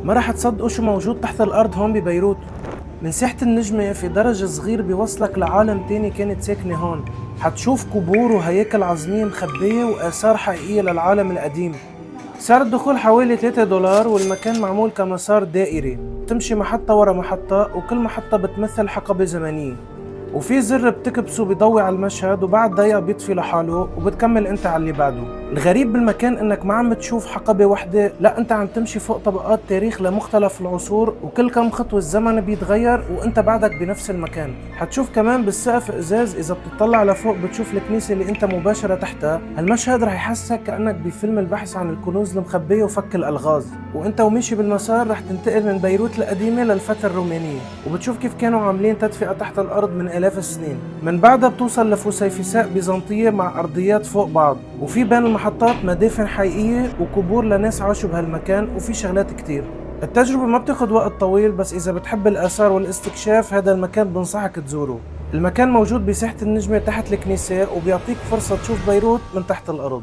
ما رح تصدقوا شو موجود تحت الأرض هون ببيروت. من ساحة النجمة في درج صغير بيوصلك لعالم تاني كانت ساكنة هون. حتشوف قبور وهياكل عظمية مخبية وآثار حقيقية للعالم القديم. سعر الدخول حوالي $3 والمكان معمول كمسار دائري، تمشي محطة ورا محطة وكل محطة بتمثل حقبة زمنية، وفي زر بتكبسه بيضوي على المشهد وبعد دقيقة بيطفي لحاله وبتكمل انت على اللي بعده. الغريب بالمكان انك ما عم تشوف حقبة وحدة، لا انت عم تمشي فوق طبقات تاريخ لمختلف العصور، وكل كم خطوة الزمن بيتغير وانت بعدك بنفس المكان. حتشوف كمان بالسقف ازاز، اذا بتطلع لفوق بتشوف الكنيسة اللي انت مباشرة تحتها. هالمشهد رح يحسسك كأنك بفيلم البحث عن الكنوز المخبية وفك الألغاز، وانت وماشي بالمسار رح تنتقل من بيروت القديمة للفترة الرومانية، وبتشوف كيف كانوا عاملين تدفئة تحت الأرض من آلاف السنين. من بعدها بتوصل لفسيفساء بيزنطية مع أرضيات فوق بعض، وفي بين المحطات مدافن حقيقية وقبور لناس عاشوا بهالمكان، وفي شغلات كتير. التجربة ما بتاخد وقت طويل، بس إذا بتحب الآثار والاستكشاف هذا المكان بنصحك تزوره. المكان موجود بساحة النجمة تحت الكنيسة وبيعطيك فرصة تشوف بيروت من تحت الأرض.